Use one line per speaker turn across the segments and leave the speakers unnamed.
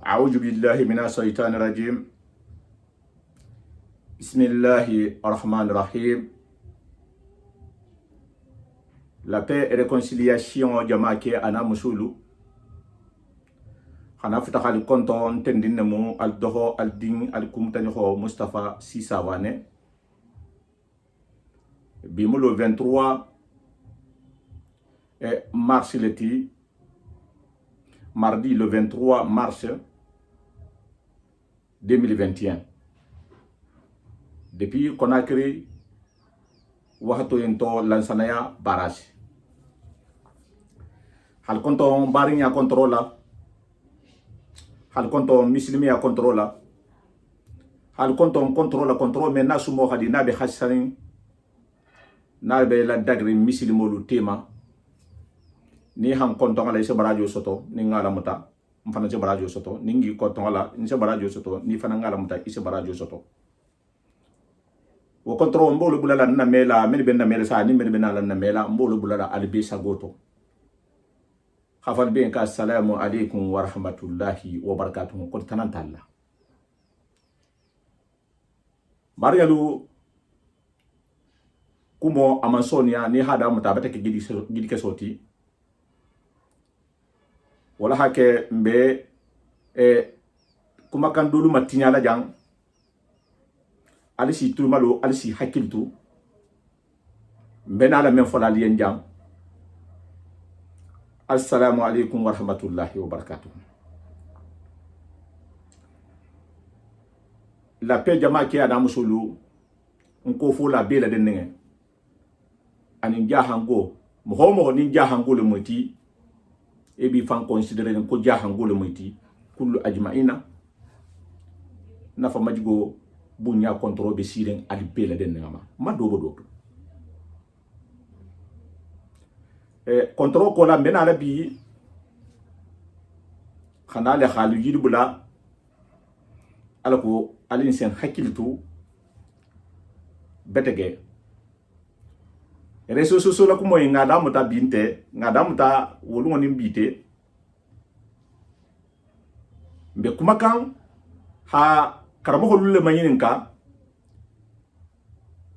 أعوذ بالله من الشيطان الرجيم. بسم الله الرحمن الرحيم. La paix et réconciliation jamake ana musulu. Xana fita xali konton tendine mu al doho al ding al kumtani ho Mustafa Sisawane. Bimu le 23 mars leti. Mardi le 23 mars 2021. Depuis Conakry, wahato yento lansanaya barrage. Hal konton barinya controla. Hal konton muslimia controla. Hal konton control men nasumo hadi nabe hassanin. Nabe la dagri muslimolu tema. Ni han konton ala isa barajo soto ni ngala muta mfana se barajo soto ni ngi konton ala ni se barajo soto ni fana ngala muta isa barajo soto wo kontro mbolo bulala na mela men ben na mela sa ni men ben na mela mbolo bulala albi sagoto khafal bien ka assalamu alaikum wa rahmatullahi wa barakatuh ko tanantalla bariyalu kumo amansonia ni hada muta batake gidi ke soti wala hake mbe kuma kan dulu matinya la jang alisi turmalo alisi hakiltu mbe na la men fola liyen jang. Assalamu alaikum wa rahmatullahi wa barakatuh. La paix jama ki ada musulu nko fo la bela denenge ani jahango mo ni jahango le moti e bi fan considérer ko jahango le moti kullu ajmaina nafa majigo bunya contrôle be siren ali bela den ngama ma dogo do contrôle ko la mena la bi khana le khalu yidbula alako alin sen hakiltu betege réseaux sociaux la kumo ngada muta binte ngada muta wolu ngoni bite mbe kuma kan ha karamo holulle mayininka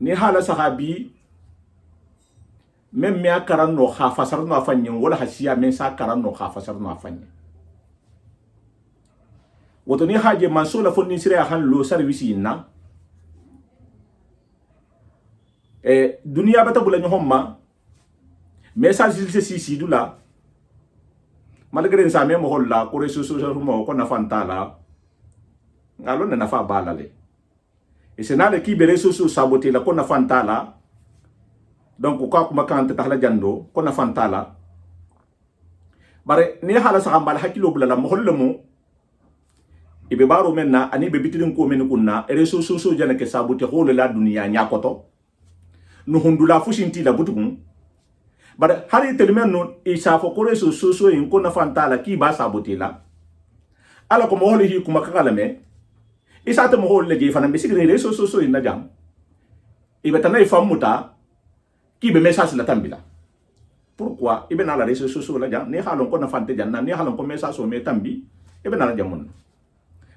ni hala sahabi même me akaran no ha fasar no afanye wala hasiya men sa karan no ha fasar no afanye woto ni haje mansola fonni sire han lo service inna dunia bata bula ñohomma message il si dula malgré ça même holla ko réseaux sociaux mo ko na fantala ngalo na fa balale et c'est nale ki be réseaux sociaux saboter la ko na fantala donc ko kuma kan ta hala jando ko na fantala bare ni hala sa mbal hakilo bula la mo holle mo ibe baro menna ani be bitidin ko men kunna réseaux sociaux jana ke saboter holo la dunia nyakoto no hundula fushinti la butugun bara hari telmen no isa fo ko réseaux sociaux in ko na fantala ki ba sabotela ala ko mo holi hi kuma kala me isa ta mo holle ge fana be sigre réseaux sociaux in na jam ibe tanay famuta ki be message la tambila pourquoi ibe na la réseaux sociaux la jam ne halon ko na fante janna ne halon ko message o me tambi ibe na la jamun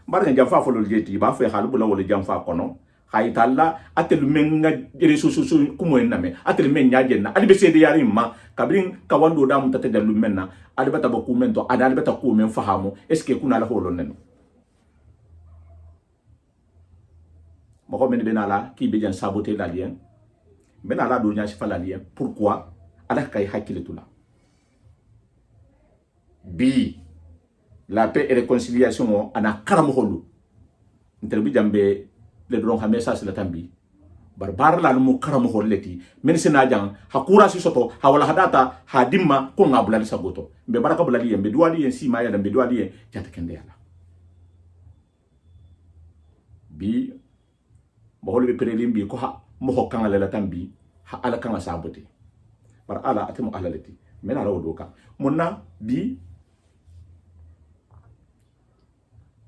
bara jam fa fo lol jeti ba fe halu bula wala jam fa kono haytalla atel menga réseaux sociaux kumo ename atel men nyajenna ali be sede yari ma kabrin kawando da mutate dalu menna ali bata ba kumento adali bata ku men fahamo est ce que kuna la holo neno mo men benala ki be jan saboter la lien benala do nya sifa la lien pourquoi ala kay hakilitula bi la paix et réconciliation ana karamo holu interbi jambe le dron ha message la tambi barbar la mu karamo holleti men sina jang hakura si soto hawala hadata hadimma ko ngabula li sagoto be baraka bulali yembe duwali yen si maya dambe duwali yen jata kende yala bi mo holbe prelim bi ko ha mo hokkan la tambi ha ala kan sabote bar ala atemu alaleti men ala wodoka monna bi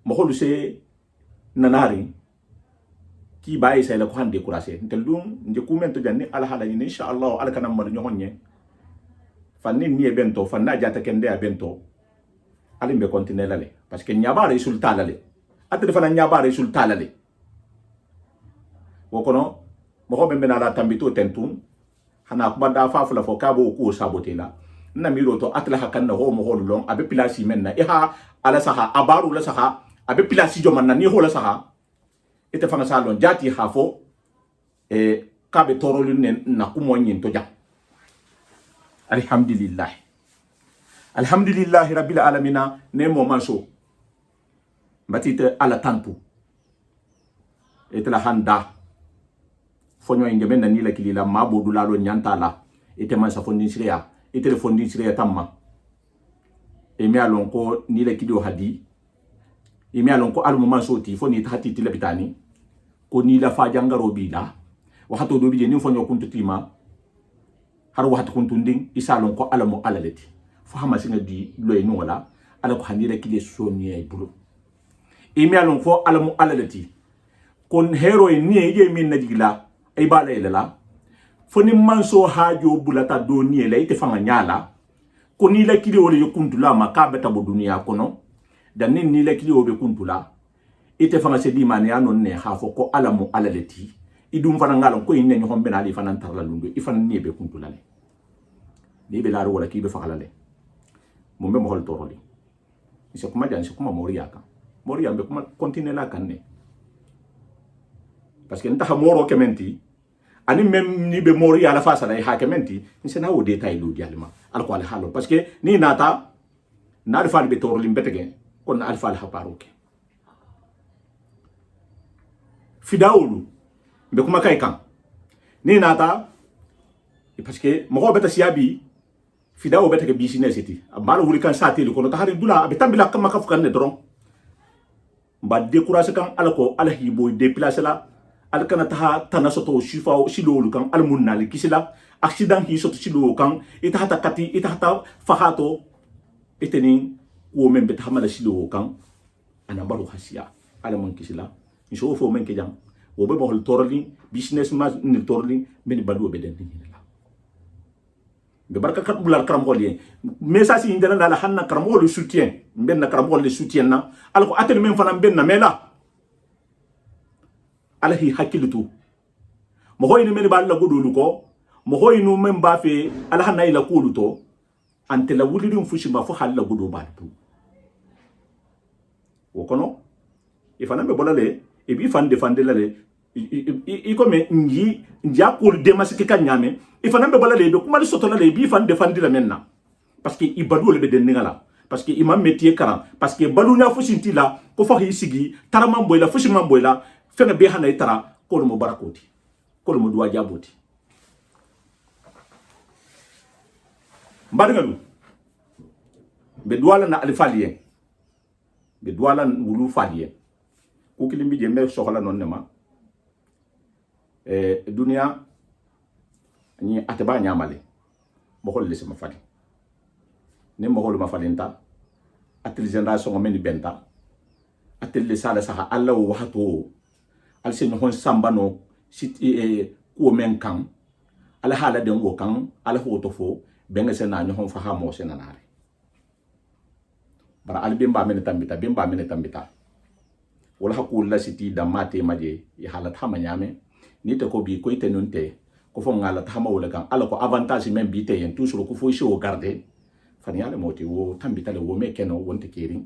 mo holu se nanari ki baye say la ko hande décourager ntel dum nje kumento janni ala hala ni inshallah ala kanam mar ñohonye fanni ni e bento fanna jata kende a bento alim be continuer la le parce que nyaba resultat la le ate fana nyaba resultat la le wokono mo be na la tambito tentum hana ko banda fa fula fo kabo ko sabote la na miro to atla hakan na ho mo holon abe place men na ha ala saha abaru la saha abe place jo man na ni ho la saha ite fana salon jati ha fo kabe torolu na kumo nyin to ja alhamdulillah rabbil alamin ne mo manso batite ala tantu etla handa fonyo ingebe na nila kilila mabodu lalo nyanta la ite man sa fondin siria ite le fondin siria tamma e mi alon ko nila kidio hadi e mi alon ko almu manso ti foni tati tilabitani ko nila fa jangaro bila wahato do bije ni fonyo kuntu tima har wahato kuntu nding isalon ko alamu alaleti fahama singa di loy no wala ala ko handira kile soni ay bulu e mi alon fo alamu alaleti kon hero ni ye min nadigla ay bala ila foni manso hajo bulata do ni ela ite fanga nyala ko ni la kile wala yokuntula makabeta bo dunia kono dan ni la kile obe kuntula ite fanga se di mane anon ne hafo ko alamu alaleti idum fana ngalon ko inne nyo hombe na ali fana tarla lundu ifan ni be kuntula le ni be laro wala ki be fakala le mo be mo hol toroli ise kuma jan se kuma moriya be kuma continue la kanne parce que nta moro kementi ani même ni be moriya la fa sala ha kementi nse na o detail do dialima al ko al halo parce que ni nata na alfa be toroli mbetege kon alfa al haparoke fidaulu be kuma kay kan ni nata parce que mo beta siabi fidao beta ke business eti abalo wuli kan sati ko no tahari dula be tambila kam ka fukan ne dron ba décourager kan alako alhi boy déplacer la alkana taha tanasoto shifa shilolu kan almunnali kisila accident hi soto shilo kan ita hata fahato eteni wo men beta hamala shilo kan anabaru hasia alamun kisila so fo men ke jam wo be mohol torli business ma ni torli ben balu be den ni la be barka kat bulal karam holien message indana la hanna karam hol soutien ben na karam hol soutien na alko atel men fana ben na mela alahi hakilitu mo hoyni men ba la godulu ko mo hoynu men ba fe alahanna ila kuluto ante la wulidum fushima fo halla godo ba tu wo kono ifana be bolale e bi fan defande la le i comme nja ko demasike kan nyame ifana be bolale be kuma soto la le bi fan defande la menna parce que i balu le be den ngala parce que imam métier karam parce que balu na fushinti la ko fa hi sigi taramam boy la fushimam boy la fena be hana itara ko mo barakoti ko mo duwa jaboti mbadgalu be duwala na alfalien be duwala wulu falien ko kilimbi je me soxla non ne ma dunia ni ataba nyamale mo hol lesma fadi ne mo hol ma fadinta atel generation men benta atel le sala saha alla wo hato al sen hon sambano sit ko men kan ala hala den wo kan ala hoto fo benga sena ni hon faha mo senanare bara al bimba men tambita wala hakul la siti da mate maje ya halat hama nyame ni te ko bi ko ite nunte ko fo ngala hama wala kan ala ko avantage men bi te yen toujours ko fo show garder fani ala moti wo tambita le wo me keno wonte kering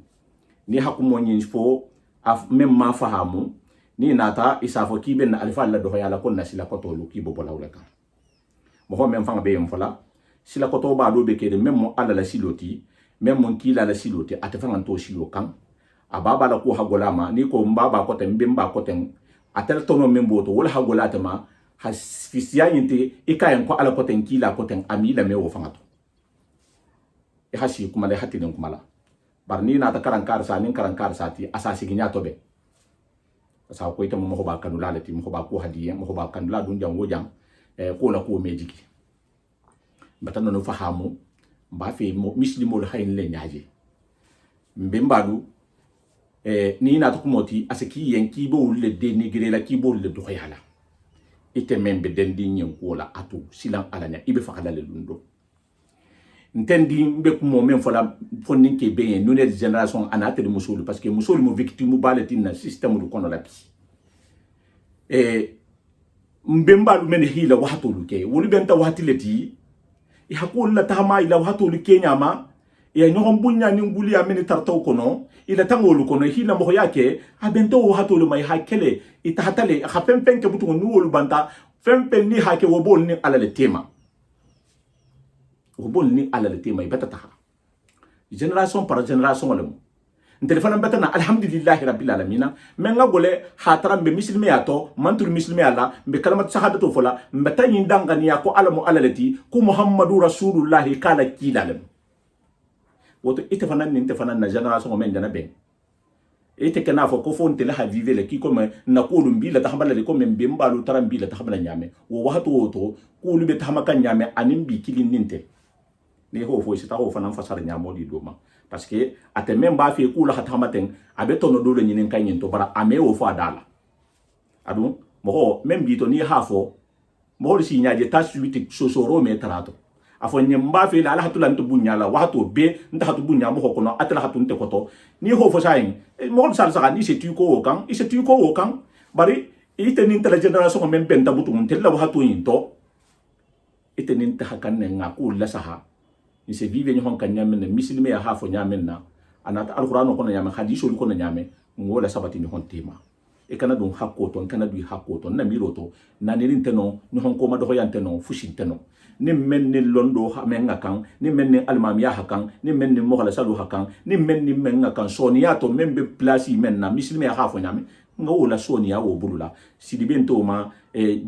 ni hakumo nyin fo af même ma fahamu ni nata isafo ki ben alfa la do yala kon nasila ko to lu ki bo bola wala kan mo ho men fanga be yem fola sila ko to ba do be kede même mo ala la siloti même mon ki la siloti atafanga to silo kan ababa la ko hagolama ni ko mbaba ko ten bimba ko ten atel tono memboto wala hagolata ma hasfisia yinte ikayen ko ala ko ten kila ko ten amila me wo fangato e hasi kuma le hatinen kuma la barni na ta karankar sa nin karankar sa ti asasi ginya tobe sa ko ite mo ba kanula le ti mo ba ko hadiye mo ba kanula dun jam wo jam ko la ko mediki batano no fahamu ba fe muslimo le hayin le nyaaje mbembadu ni na to kumoti aseki yen ki bo le denigrer la ki bo le do yala ite membe den di nyen ko la atu silan alanya ibe fakala le lundo ntendi mbe kumo men fola fondin ke be nouvelle génération anate de musulu parce que musulu mo victime baleti na système du kono la bi mbemba lu men hila wato lu ke wolu benta wati leti e hakul la tama ila wato lu kenya ma e nyohom bunya ni nguli ya men tartaw kono ila tangolu kono hila mo yake abento wato lu mai hakele ita hatale khapempen ke butu ni wolu banta fempen ni hake wobol ni ala le tema wobol ni ala le tema ibata taha génération par génération le ntelefana bata na alhamdulillahi rabbil alamin menga gole hatara be muslimi ato mantur muslimi ala be kalamat shahadatu fola mbata yindanga ni yako alamu alalati ku muhammadu rasulullah kala kilalem woto itefana ni itefana na génération men dana ben ite kana fo ko fonte la vive le ki comme na ko lumbi la tahambala le comme be mbalu tarambi la tahambala nyame wo wahatu woto ko lumbe tahamaka nyame animbi kilin ninte ne ho fo sita ho fana fasara nyamo di doma parce que ate même ba fi kula hatamaten abe tono dole nyinin kanyin to bara ame wo fa dala adu mo même bi to ni hafo mo si nyaaje tasuiti sosoro me tarato afo nyemba fi la hatulan to bunya la wato be nda hatu bunya mo ko no atala hatu nte koto ni ho fo sayin mo sal saka ni se tu ko kan ise tu ko kan bari ite ni tele generation même ben tabutu mun tella wato yinto ite ni ta hakan ne ngaku la saha ni se vive ni honka nyame ne misilime ya hafo nyame na anata alquran ko na nyame hadithu ko na nyame ngola sabati ni hontema e kana dun hakko kana du hakko na miroto na ni nteno ni honko ma do yanteno fushinteno ni men ni londo ha menga kan ni men ni almamiya hakan ni men ni mogala salu hakan ni men ni menga kan sonia to membe place men na misilime ya hafo nyame ngola sonia wo bulula sidiben to ma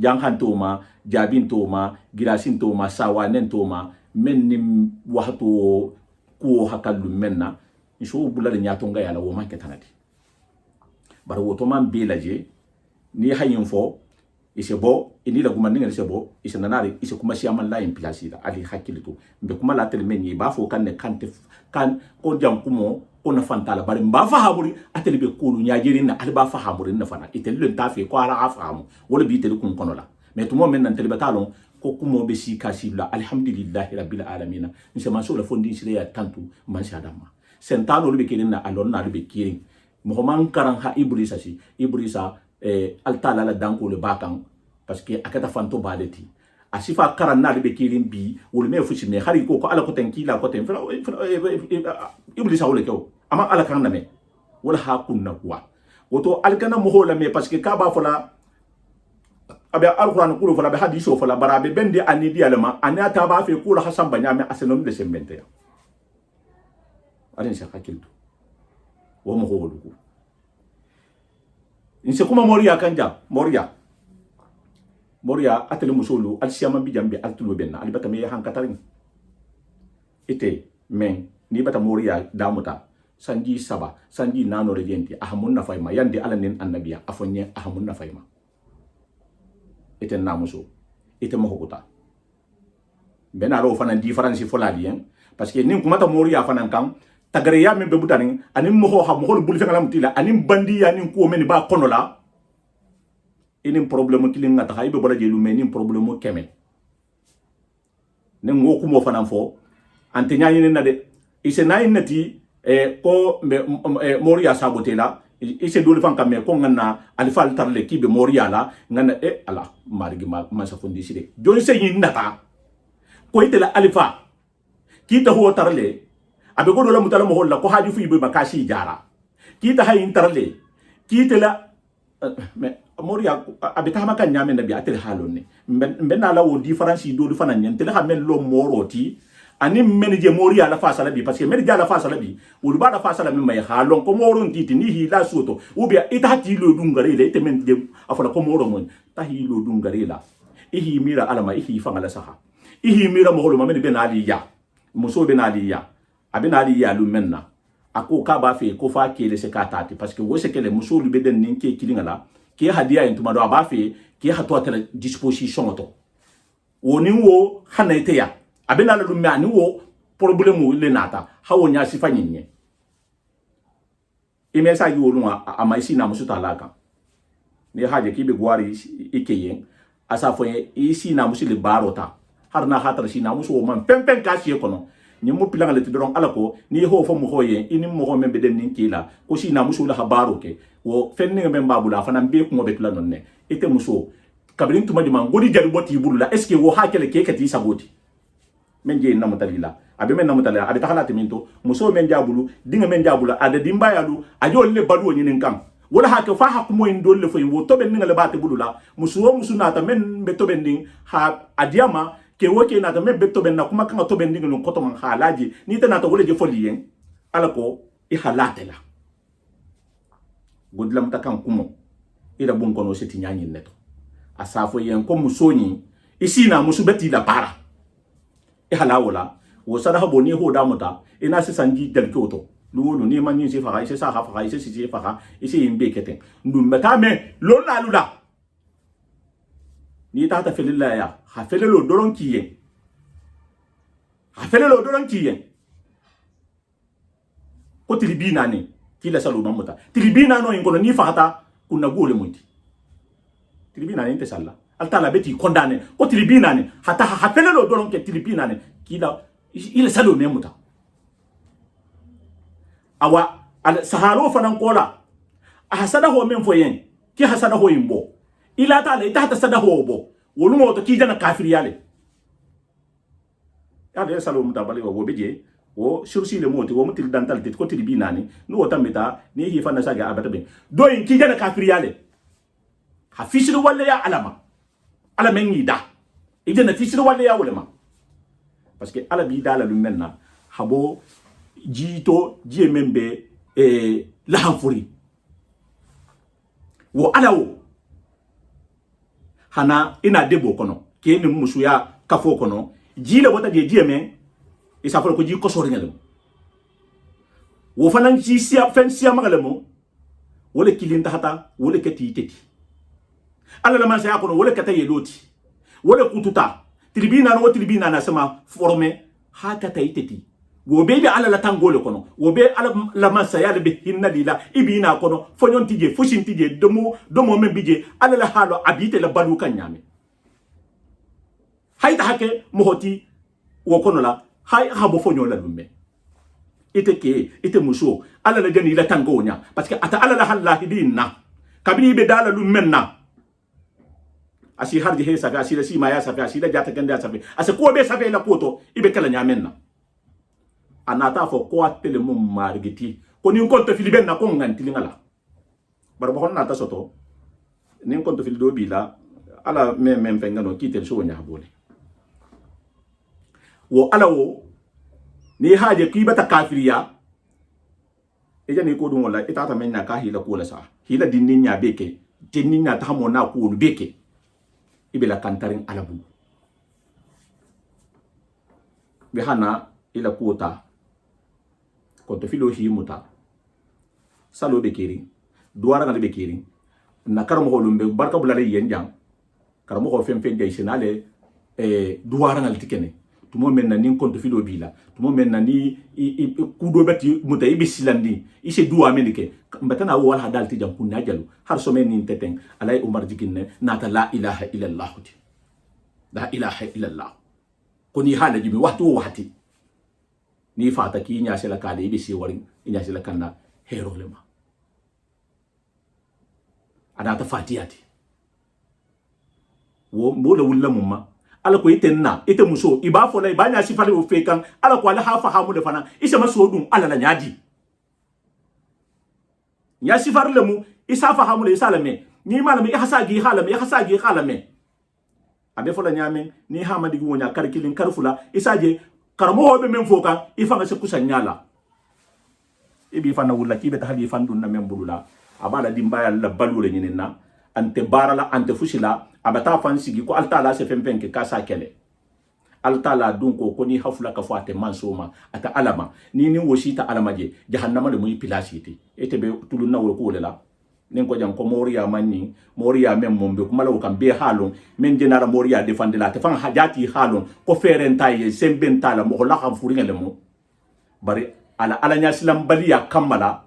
janghan to ma jabin to ma girasin to ma sawanen to ma men ni wahto ko hakalu menna iso bulale nyato nga yala wo manke tanadi bar woto man belaje ni hayin fo ise bo ini la gumani ngel sebo ise nanari ise kuma siaman la in place da ali hakilito mbe kuma la tel menni ba fo kan ne kante kan ko jam kumo ko na fantala bari mba fa haburi ateli be kulu nyaajiri na alba fa haburi na fana itel len tafi ko ala afamu wala bi tel kun kono la mais tout moment nan tel batalon ko kumo be si kasibla alhamdulillahi rabbil alamin nse maso la fondi sire ya tantu man sha dama sentano be kirin na alon na be kirin mo man karan ha ibrisa si ibrisa altala la danko le bakan parce que akata fanto baleti asifa karan na be kirin bi wol me fushi me hari ko ala ko tankila ko ten ibrisa wole ko ama ala kan na me wala ha kunna wa woto alkana mo hola me parce que ka ba fola abe alquran kulu fala be hadiso fala barabe bende anidi alama anata ba fe kula hasan banyame asenom de sembente ya alin sa hakilto wo mo holu ko inse kuma moria kanja moria atele musulu alsiama bijambe altulo benna alibata me hankatarin ite men ni bata moria damuta sanji saba sanji nano rejenti ahamun na fayma yande alanin annabiya afonye ahamun na fayma ite namuso ite mohukuta benaro fana difference fola bien parce que nin kuma ta moria fana kan tagareya men be butani ani moho ha moho bul fengala mutila ani bandi ya nin ko men ba kono la ini problème kilin ngata haybe bola jelu men ni problème keme nen ngo kumo fana fo ante nyaani na de ise nayin nati ko moria sabotela ise dole fan kamme ko ngana alfa tarle kibe moria la ngana ala marigi ma sa fondi sire joni se yin nata ko itela alfa kita ho tarle abe ko do la mutala mo holla ko haji fu ibe makashi jara kita hayin tarle kitela me moria abe ta maka nyame na bi atel halonne mbenna la wo difference do do fana nyentele ha men lo moroti ani menje moria la fa salabi parce que menje la fa salabi wul ba la fa salabi may halon ko moron titi ni hi la soto ou bien itati lo dungare le temen de afala ko moron mon tahi lo dungare la ihi mira alama ihi fanga la saha ihi mira mo holo mamen ben ali ya muso ben ali ya abin ali ya lu menna ako ka ba fe ko fa kele se katati parce que wo se kele muso lu beden nin ke kilingala ke hadiya entuma do ba fe ke hato atela disposition to woni wo hanaite ya abena la lumya ni wo problème le nata hawo nya sifa nyinye imesa yi wolunwa amaisi na musuta alaka ne haje kibe gwari ikeyen asa fo isi na musile barota har na hatar si na musu man pempen ka si kono ni mo pilanga le tidron alako ni ho fo mo hoye ini mo ho membe den nin kila ko si na muso la habaro ke wo fenni men babula fana be ko mo betula nonne ite muso kabrin tuma di man godi jadu boti bulula est ce que wo hakele ke kati saboti men je na mutalila abe men na mutalila abe takala timinto muso men jabulu dinga men jabula ada dimba yalu ajo le balu ni nin kam wala hake fa hakumo indol le fo wo to ben ngale bate bulula muso na ta men be to ben ding ha adiama ke woke na ta men be to ben na kuma kan to ben ding no koto man halaji ni ta na to wole je folien alako I halatela godlam ta kan kumo ida bon kono seti nyanyi neto asafo yen ko musoni isina musubeti la para halawala wo sada habo ni ho damuta ina se sanji delkoto lulu ni man ni se fara ise sa ha fara ise si fara ise imbe keten ndum meta me lo na lula ni tata felilla ya ha felelo doron kiye ha felelo doron kiye ko tilibina ni kila salu mamuta tilibina no ingono ni fakata kuna gole muti tilibina ni tesalla altala beti condamné ko tilibina ni hata ha felelo doron ke tilibina ni kila ile salu memuta awa al saharo fanan kola hasada ho men foyen ki hasada ho imbo ila ta le ta hasada ho bo wolu mo to ki jana kafir yale ya de salu mutabali wo beje wo sursi le moti wo mutil dantal tit ko tilibina ni no wota meta ni hi fana saga abata be do yin ki jana kafir yale ha fisiru walla ya alama ala men yi da ide na fisiru walla ya wala parce que ala bi dala lu menna habo jito jie membe la hanfuri wo ala wo hana ina debo kono ke ni musu ya kafo kono jile wota je jie men isa folo ko ji ko sori ngale wo fanan ci sia fen sia magalemo wala kilinta hata wala kati teti ala la man sa kono wala kata yeloti wala kututa tribina no tribina na sama formé hata tayteti wo be ala la tangole kono wo be ala la masaya be hinna lila ibina kono fonyon tije fushin tije domo men bije ala la halo abite la balu kanyame hayta hake mohoti wo kono la hay habo fonyon la lumme ite muso ala la jani la tangonya parce que ata ala la halla hidina kabini be dala lummenna asi harji he safi asi la sima ya safi asi la jata ganda safi asi ko be safi la poto ibe kala nyamenna anata fo ko atele mum margiti ko ni konto filiben na ko nganti ngala bar bo na ta soto ni konto fil do bila ala mem fengano kitel so nya bole wo ala wo ni haje kibata kafiriya eja ni ko dum wala itata men na ka hila ko la sa hila dinnin nya beke dinnin nya ta mo na ko beke ibela kantarin alabu behana ila kuota konto filo himuta salo bekiri duara ngal bekiri na karamo holumbe barka bulale yenjang karamo ho fem jay sinale duara ngal tikene tumo men na nin konto filo bila tumo men na ni kudo beti muta ibe silandi ise duwa menike mbatana wala hadal ti jam kunna jalu har so men nin teteng alay umar jikinne nata la ilaha illa allah la ilaha illa allah koni hala jimi wahti ni fata ki nya sela kade ibe si warin nya sela kanna hero lema adata fatiyati wo mbola wulla mumma ala ko itenna ite muso iba fo la iba nya sifale o fekan ala ko ala hafa hamu de fana isa masodum ala la nyaadi nya sifar lemu isa fa hamu le salame ni malame ihasagi halame abe fo la nyame ni hamadi go nya karkilin karfula isaje karamo hobe men foka ifanga se kusanyala ibi fana wulla kibe ta hali fandun na men bulula abala dimbaya la balule nyinina ante barala ante fusila abata fansigi ko altala se fempenke kasa kele altala dunko ko ni hafula ka fate mansoma ata alama ni wosita alama je jahannama le muy pilasiti etebe tulunna wol ko lela nen ko jam ko moriya manni moriya mem mombe ko malaw kam be halon men jenara moriya defande la te fan hajati halon ko ferenta ye sembenta la mo la xam furingale mo bari ala nyasilam baliya kamala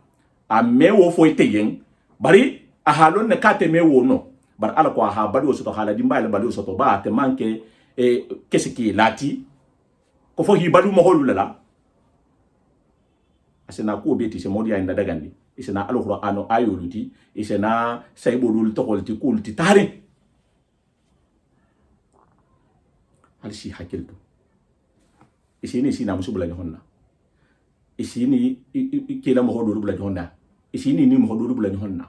a mewo foyteyen bari a halon ne kate mewo no bar ala ko ha badu soto hala dimbala badu soto ba te manke kesiki lati ko fo hi badu mo holula la asena ko beti se modi inda dagandi isena alqur'ano ayoluti isena saybodul tokolti kulti tare alsi hakilto isini sina musubula honna isini kila mo hodo bula honna isini ni mo hodo bula honna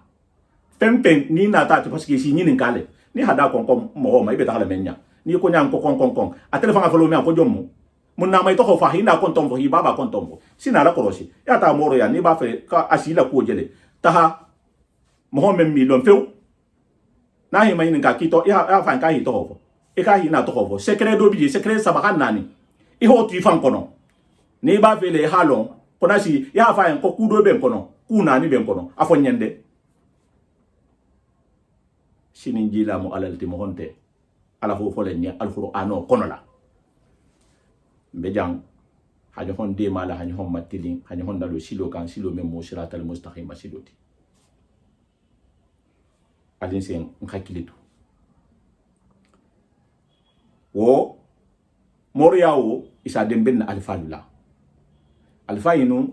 pempen ni na ta parce que isini ni kale ni hada kon mo ma ibe ta la menya ni ko nyang ko kon a telefon a falo me ko jommu mun na mai to fa hina kon tombo hi baba kon tombo sina la korosi ya ta moro ya ni ba fe ka asila ko jele taha mo men mi lon feu na hi mai ni ka kito ya fa ka hi to ho e ka hi na to ho secret do bi secret sabakan nani i ho ti fan kono ni ba fe le halon kona si ya fa en ko kudo ben kono kuna ni ben kono afo nyende sinin jila mo alal ti mo honte ala fo le ni alqur'ano kono la be jang haño hon de mala haño hon matilin haño hon dalo silo kan silo men mo siratal mustaqim siloti alin sen hakilitu wo moriyawo isa demben alfalula alfayinu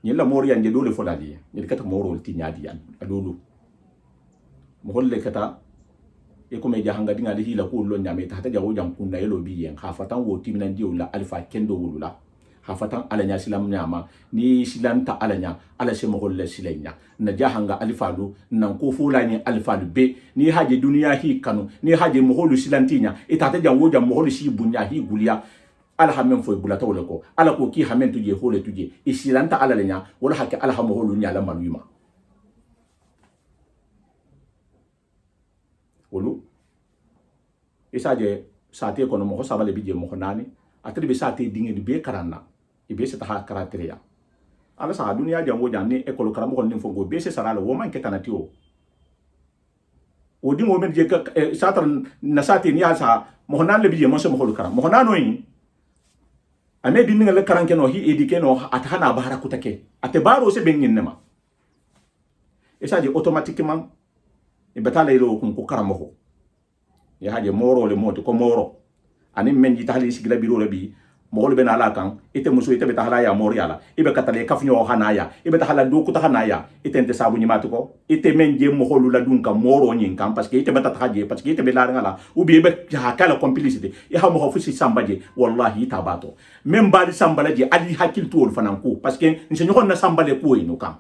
nyella moriya nde dole fodali ni kata morol ti nyaadi an alulu mo holle kata e ko me jahanga dinga de hila ko lo nyame ta jawo jang kunna yelo biyen ha fatan wo timinan diwla alfa kendo wulula ha fatan alanya silam nyama ni silanta alanya ala se mo holle silenya na jahanga alfalu nan ko fulani alfalu be ni haje duniya hi kanu ni haje mo holu silantinya ita jawo jang mo holu si bunya hi guliya ala hamen foy bulata wala ko ala ko ki hamen tuje hole tuje isilanta ala lenya wala hakke ala hamo holu nyala maluma wolu isaje sate kono mo sabale bije mo nani atri be sate dingi be karanna ibe se ta karakteria ala sa dunia jango janni ekolo karamo kon ninfo go be se sarala wo man ketanati o dingo men je satan na sate ni asa mo nan le bije mo se mo holu karam mo nano yi ame dinga le karanke no hi edike no atana bahara kutake ate baro se bengin nema isaje automatiquement e betale lo kun ko karamo ya haje moro le moto ko moro ani menji tahali sigila biro le bi mo le bena la kan ite muso ite betala ya moro yala ibe katale kafnyo hanaya ibe tahala do ku tahanaya ite ente sabu nyimatu ko ite menje mo holu la dunka moro nyin kan parce que ite betata haje parce que ite be la ngala ou bien be hakala complicité ya ha mo ho fusi sambaje wallahi tabato même bali sambalaje ali hakil tool fananko parce que nse nyoko na sambale ko ino kan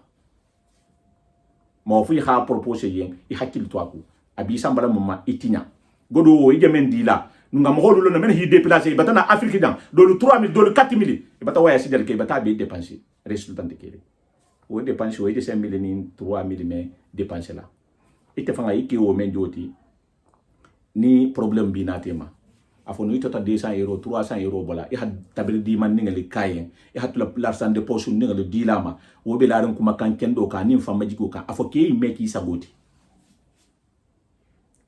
mo fu ha propose yen I hakil to aku abi sambala mumma itinya godo ije men dila nga mo holu no men hi déplacer batana afrique dan do le 3000 do le 4000 e bata waya sidel ke bata be dépenser resultat de kele o dépenser o ide 5000 ni 3000 mais dépenser la ite fanga iki o men joti ni problème bi natema afo no itata 200 euros 300 euros bola e had tabir di man ngali kayen e had l'argent de poche ngali dilama wo be laaren kuma kan kendo ka nim fama jiko ka afo ke meki sagoti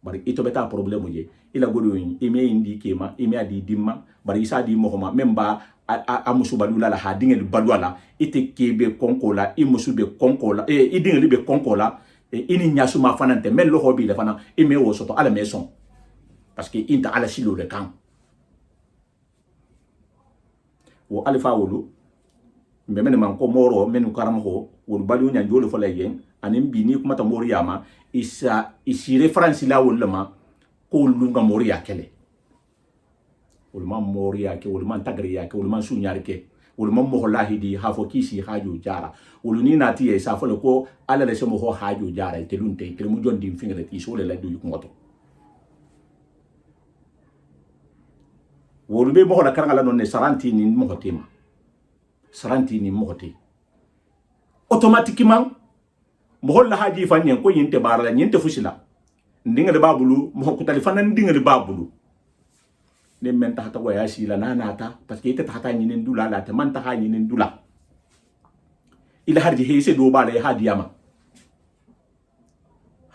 bari ito beta problème je ila godo ime indi kema ime adi dimma bari isa di mohoma memba a musu balula la hadingel balwala ite kebe konkola I musu be konkola idingel be konkola ini nyasu ma fanante mel lo hobi le fana ime wo soto ala maison parce que inta ala silo le kan wo alfa wolu mbemene man ko moro menu karam ho wol balu nya jolo fo yen anim bi ni kuma ta mori yama isi reference la wol ma ko lunga mori yakele wol man mori yake wol man tagri yake wol man sunyar ke wol man mo lahidi hafo kisi haju jara wol ni nati e sa fo ko ala le se mo ho haju jara te lunte te mu jondi fingre ti so le la du ko ngoto wol be mo la karanga la non ne saranti ni mo hotima saranti ni mo hote automatiquement mo holla haji fanyen ko yinte barala nyinte fusila ndinga de babulu mo ko telefona ndinga de babulu ne men ta ta waya sila nanata parce que ite ta ta nyinen dula la te man ta ha nyinen dula ila harji hese do bala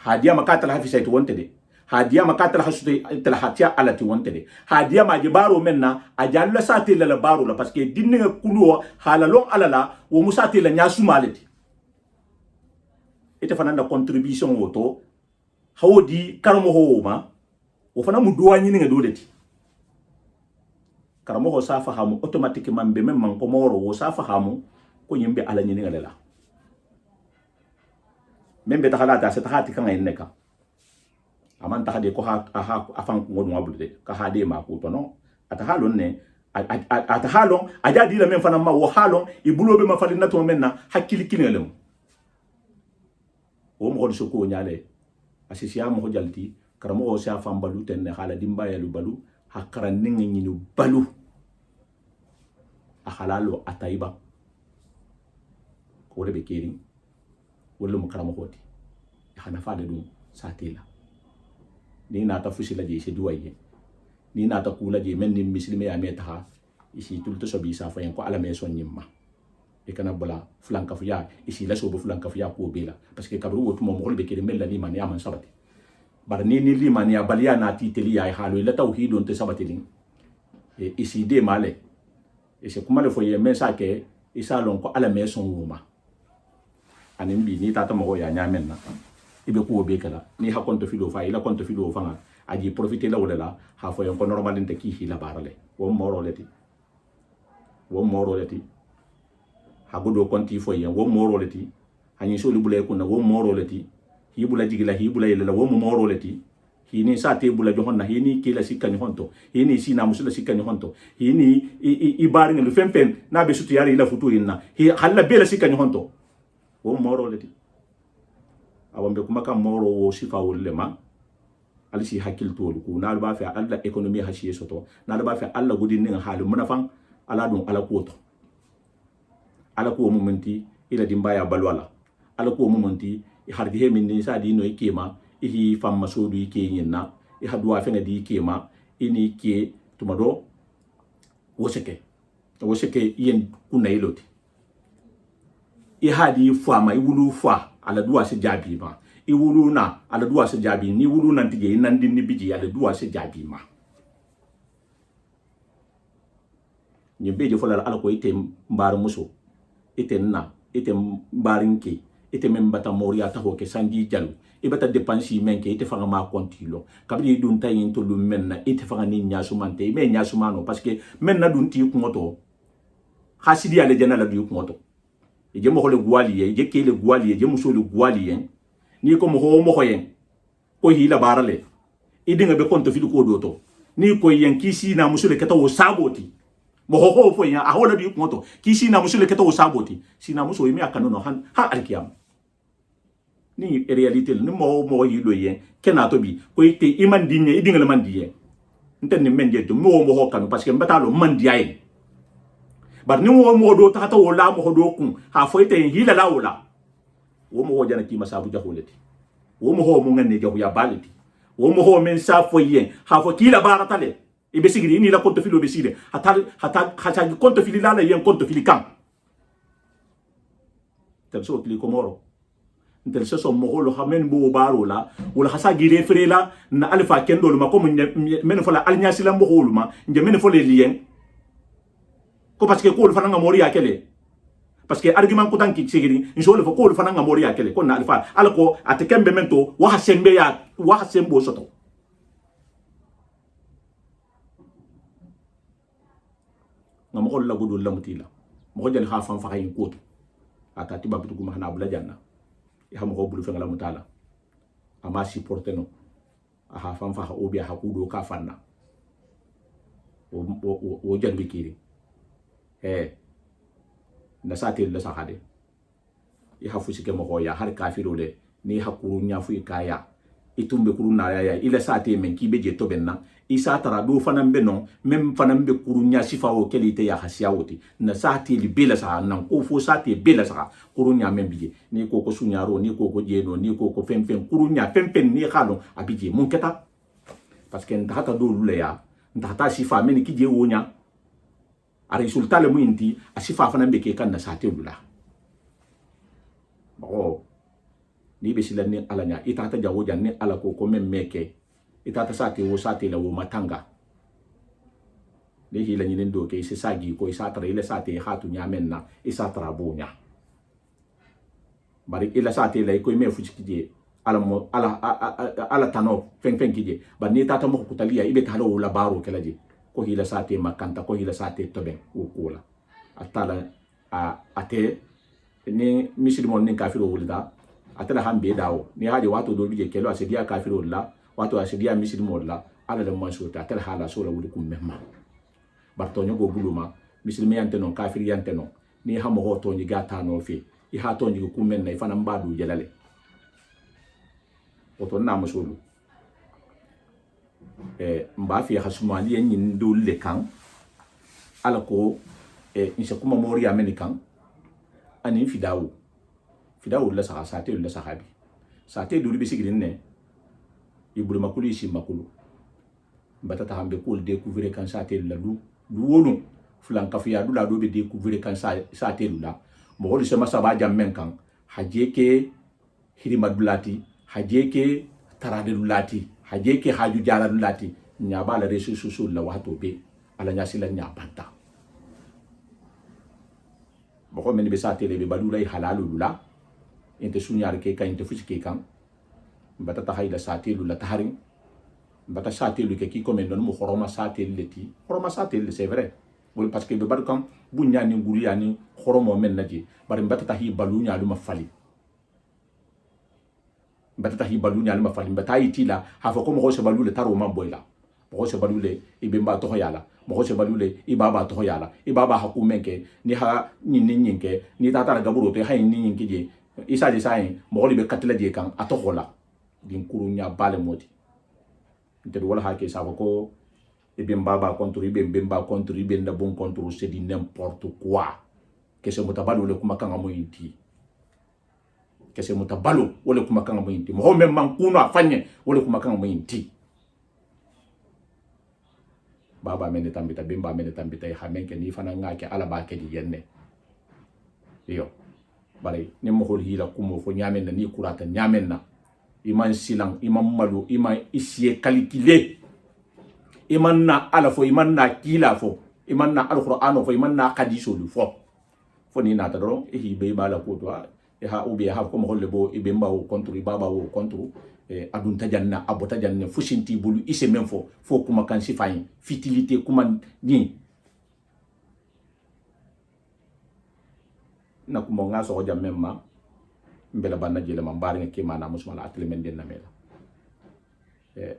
hadiyama ka tala hafi saytu wonte de hadiyama ka tala hasute tala hatia alati wonte de hadiyama je baro menna ajalla sati la baro la parce que dinga kuluwa halalon alala wo musati la nyasu malati ite fana na contribution woto hawodi karamo ho ma wo fana mu duwa nyini nga doleti karamo ho safa hamu automatiquement be même man ko moro wo safa hamu ko yimbe ala nyini ngalela membe takalata se takati kan en neka aman takade ko ha afan ko ngod ngabulde ka hade ma ko to no ata halon ne ata halon aja di la men fana ma wo halon ibulobe ma falina to menna hakili kilelem o mo ko ko nyale asisi mo jalti karamo o sa fam balu ten ne hala dimba yalu balu hakara ninga nyinu balu akhalalo ataiba ko rebe keri wala mo karamo hoti hana faade dum satila ni na ta fusila je se duwaye ni na ta kula je men ni muslime ya meta isi tulto so bi sa fa ko ala me son nyimma e kana bala flanka fuya isi la so bo flanka fuya ko bela parce que kabru wotu mo mo be keri mel la limani aman sabati bar ni limani ya baliya na ti teli ya halu la tawhid on te sabati din e isi de male e se kuma le foye men sa ke isa lon ko ala me son wuma anin bi ni tata mo ya nyamen na ibe ko be kala ni ha konto fido fa ila konto fido fa nga aji profiter la wala ha fo yon ko normalmente ki hi la barale wo moro leti ha godo konti fo yen wo moro leti hani so libule ko na wo moro leti hi bula jigila hi bula yela wo moro leti hi ni sa te bula jo honna hi ni kila sikani honto hi ni sina musula sikani honto hi ni i baringa lu fempen na be sutu yari ila futu inna hi halla bela sikani honto wo moro leti awambe kuma ka moro wo sifa wolle ma alisi hakil to ku na ba fa alla economy hasiye soto na ba fa alla godin nin halu munafan ala dun ala ko mumenti ila dimbaya balwala ala ko mumenti hardi he min ni sa di no ikema ihi famma sodu ike yinna e hadwa fe ngadi ikema ini ke tumado woseke yen kunailoti i hadi fama i wulu fa ala duwa se jabi ma i wulu na ala duwa se jabi ni wulu nan tije nan din ni biji ala duwa se jabi ma ni beje fola ala ko ite mbar muso ite na ite mbarinke ite membata moria ta ho ke sanji jalu e bata depansi menke ite fanga ma kontilo kabri dun tayin to lu menna ite fanga ni nyasu mante me nyasu mano parce que menna dun ti kumoto hasidi ale jana la du kumoto je mo le gwaliye je ke le gwaliye je muso le gwaliye ni ko mo ho yen ko hi la barale idinga be konto fidu ko doto ni ko yen kisi na muso le kata wo saboti mo ho fo yen a hola du kumoto kisi na muso le kata wo saboti sina muso yimi akano no han ha alkiyam ni realite ni mo yilo yen kenato bi ko ite iman dinye idinga le mandiye nten ni menje to mo ho kanu parce que mbata lo mandiye bar ni wo mo do tata wo la mo do kun ha fo ite hila la wala wo mo jana ki masabu jahulati wo mo ho mo ngane jahu ya baliti wo mo ho men sa fo yen ha fo kila baratale e be sigiri ni la konto filo be sigire hata konto fili la yen konto fili kam tel so kli komoro ntel so mo lo hamen bo baro la wala hasa gire frela na alfa kendo ma ko men fo la alnyasi la mo holuma nje men fo le lien ko parce que ko le fananga mori akele parce que argument ko tanki sigiri insole fo ko le fananga mori akele ko na alfa alko atekembe mento wa hasembe ya wa hasembo soto ngam ko la godul lamutila mo jali ha fam fa hayin koto ata tibabu ko mahna bula janna e ham ko bulu fe ngala mutala ama supporter no aha fam fa obi ha kudo ka fanna o jalbi kiri na sati la sahade i hafusi ke mo ya har kafiro le ni hakuru nya fu kaya itumbe kuru na ya ila sati men ki beje to benna isa tara do fanan be non mem fanan be kuru nya sifa o kelite ya hasiya woti na sati li bela sa nan ko fo sati bela sa kuru nya men bije ni ko ko sunyaro ni ko ko jeno ni ko ko fem kuru nya fem ni khalo abije mun keta parce que ndata do lule ya ndata sifa men ki je wonya a resultat le muinti asifa fana mbeke kan na sate lula bo ni be sila ni alanya itata jawo janne ala ko memmeke itata sate wo sate la wo matanga ni hila ni ndo ke se sagi ko isatra ile sate hatu nyamenna isatra bonya bari ila sate la ko me fuchikije ala tano fen kije ba ni tata mo kutalia ibe talo la baro kelaje ko hila sate makanta ko hila sate toben ukula atala ate ni misilmon ni kafiro wulda atala hambe dawo ni haje wato do bije kelo asidia kafiro la wato asidia misilmon la ala da mansuta atala hala so la wuli kum memma bartonyo go buluma misilmi yante non kafiri yante non ni hamo ho to ni gata no fi I ha to ni kum men na ifana mbadu jelale oto na musulu mba fi hasumali en yin dulle kan ala ko insa kuma mori american ani fidawo la saka sate la sahabi sate duri be sigirin ne ibulu makulu isi makulu batata hambe ko découvrir kan sate la lu wonu fulan kafiya du la do be découvrir kan sate la mo holi sama saba jamen kan hajeke hirima dulati hajeke tarade dulati hajeke haju jala dulati nyaba la resu susu la wato be ala nyasila nyabanta boko men be satele be badulay halalu lula inte sunyar ke kan inte fuski kan bata tahayla satelu la taharin bata satelu ke ki komen non mo horoma satelu leti horoma satelu c'est vrai bon parce que be badu kan bunya ni nguriya ni horomo men naji bari bata tahi balunya luma fali bata tahi balunya luma fali bata yitila ha fa ko mo se balule taro man boyla mo se balule ibe mba to yala mo se balule ibaba to yala ibaba hakumenke ni ha nyinke ni tata gaburo te hay ni nyinke je isa je sai mo libe katla je kan atohola din kurunya bale moti nte wala ha ke sa ko ibe mbaba contre ibe mbemba contre ibe nda bon contre c'est di n'importe quoi que se mutabalu le kuma kan amoyinti que se mutabalu wala kuma kan amoyinti mo même man kuno afanye wala kuma kan amoyinti baba mene tambita bimba mene tambita ha menke ni fana ngake ala ba ke di yenne yo bale ni mo hol hila kumo fo nyamen na ni kurata nyamen na iman silang iman malu iman isie calculer iman na ala fo iman na kila fo iman na alquran fo iman na hadiso lu fo ni na tadro e hibe bala ko to e ha ubi ha ko mo holle bo e bemba o contre baba o contre adun tajanna abota janne fushinti bulu ise men fo kuma kan sifayin fitilité kuma ni na kuma nga so jam memma mbela banna jele ma mbari ke mana musmala atle men den namela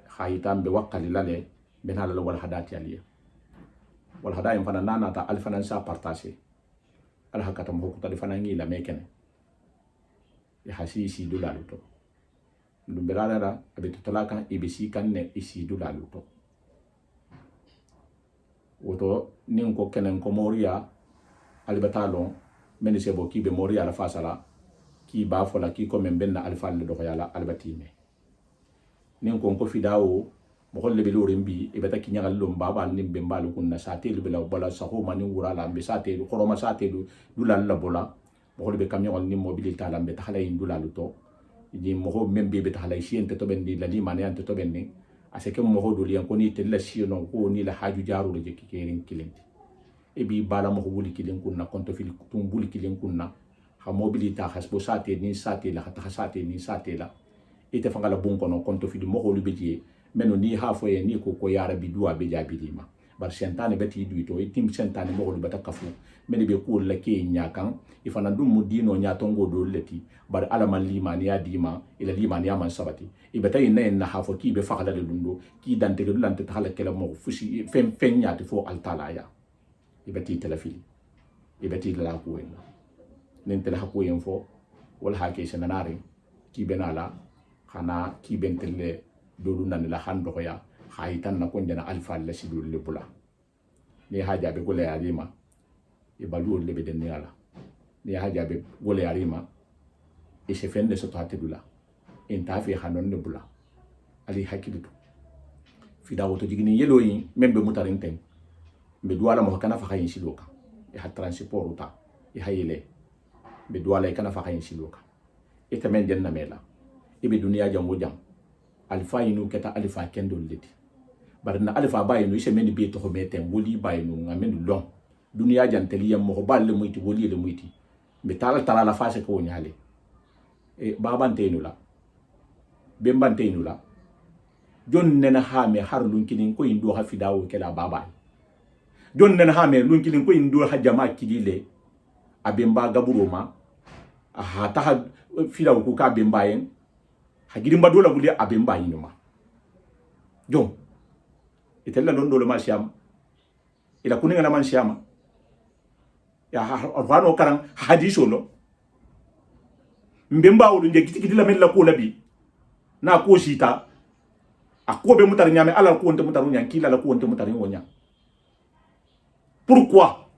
khaytam be wakali lale benala wal hadati aliya wal hadayim fana nana ta alfanan sa partager al hakatam ko ta fana ngi la mekene ya hasisi dulalu to lumberara abetu talaka ibisi kanne isi dulalu to woto nin ko kenen ko moria albatalo men se bo ki be moria la fasala ki ba fola ki ko men benna alfal do yala albatime nin ko fidawo mo holle be lorin bi e beta kinyagal lom baba nim be mbalu kunna satelu be la bola saho mani wurala be satelu koroma satelu dulal la bola mo holle be kamyon nim mobilité la be tahala indulalu to di mo membe be tahala siente to bendi la limane ante to benni aseke mo hodo lian ko ni tella siono ko ni la haju jaru le jeki kerin kilenti e bi bala mo wuli kilin kunna konto fil tum buli kilin kunna ha mobilité hasbo sate ni sate la hata sate ni sate la ite fangala bon kono konto fil mo holu be je meno ni ha fo ni ko yara bi duwa be jabilima bar sentane beti duito e tim sentane mo holu bata kafu meni be ko la ke nyakan ifana dum mudino nyatongo do leti bar alama limani ya dima ila limani ya man sabati ibata ina na ha fo ki be fakala de dundo ki dante de lante ta halakela mo fusi fen nyati fo altalaya ibati telafili ibati la ko en nen tele hakko en fo wal ha ke senanare ki benala khana ki bentele dolu nan la hando ya khaitan na ko jana alfa la sidul le bula ni haja be gole yarima e balu le be den yala ni haja be gole yarima e se fende so taate dula en tafi hanon ne bula ali hakidu fi dawo to jigini yelo yi membe mutarin ten be duwala mo kana fa khayin siloka e ha transport uta e hayele be duwala kana fa khayin siloka e tamen den namela e be duniya jango jang alfa yinu keta alfa kendo leti barna alfa bayinu ise men be to meten woli bayinu ngamen long duniya janteli yam mo balle muyti woli le muyti be tala la fase ko nyale e babante nula bembante nula jon nena ha me har lunkinin ko indo ha fidawo kela baba jon nena ha me lunkinin ko indo ha jama kidile abemba gaburoma hata fila ku ka bemba yen hagirimba dola buli abemba yinuma jom itella londo le masiam ila kuninga na mansiama ya hano karan hadiso lo mbemba wolu nje kiti la men la ko labi na ko sita akobe mutar nyame ala ko onte mutar nyang kila la ko onte mutar wonya pourquoi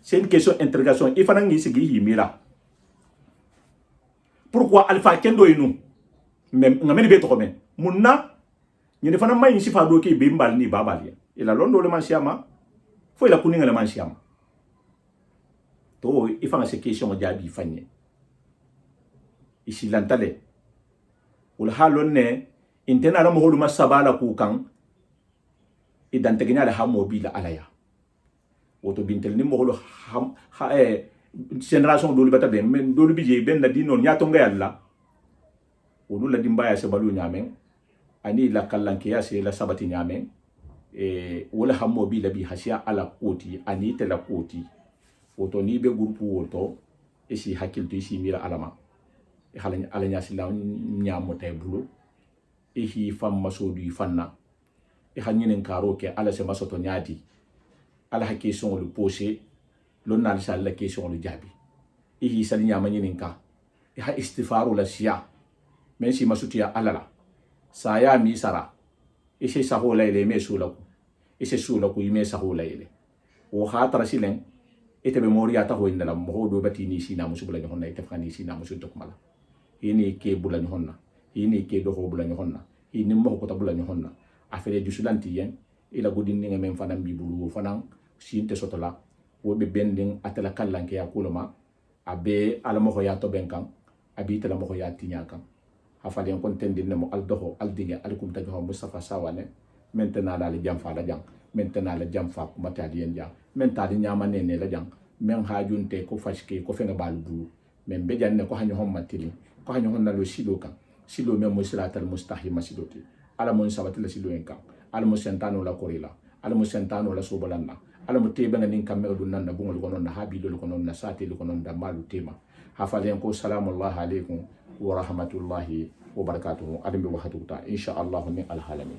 c'est une question d'interrogation il fana ngi sigi himira pourquoi alpha kendo inu même ngamene be to men munna ni fana may sifa do ke be mbal ni babali ila londo le mansiama fo ila kuninga le mansiama to il fana ces questions mo jabi fanye ici lantale ul halonne intena la mo holuma sabala ku kan idan tegnya la ha mobile alaya woto bintel ni mo holo génération dolu bata ben men dolu bije ben la dinon nyato nga yalla wonu la dimbaya se balu nyame ani la kallanke ya se la sabati nyame wala ha mobile bi hasiya ala koti ani te la koti woto ni be groupe woto e si hakilto isi mira alama e halanya ala nyasi la nyamo tay bulo e hi fam masodu fanna e hanyinen karo ke ala se masoto nyaadi ala ha question le posé lon na la question le jabi e hi sali nyama nyinen ka e ha istifaru la siya men si masutia alala saya mi sara e se sahola ile me sulaku e se sulaku ime sahola ile o khatra silen ite memoria ta ho indala mo do batini sina musubula ni honna ite fani sina musu dokmala ini ke bula ni honna ini ke do ho bula ni honna ini mo ko ta bula ni honna afere du sulanti yen ila godin ni ngam fanam bi bulu fanam sinte sotola wo be bending atala kallanke ya kuloma abe ala mo ya to benkan abi tala mo ya tinya kan afale en kontendin mo al doho al dinga al kum tajo Mustafa Sawane maintenant la jam fa la jang maintenant la jam fa ko matali en jang men tadi nyama nene la jang men ha junte ko fashke ko fenga baldu men be janne ko hanyo hommatili ko hanyo honna lo silo kan silo men mo siratal mustahima siloti ala mon sabati la silo en kan ala mo sentano la korila ala mo sentano la sobalanna ala mo tebe ngani kamme do nan na bungol ko non na habi do ko non na sati ko non da malu tema hafalen ko salamu alaikum wa rahmatullahi wa barakatuh adam bi wahatuta insha Allah min alhalamin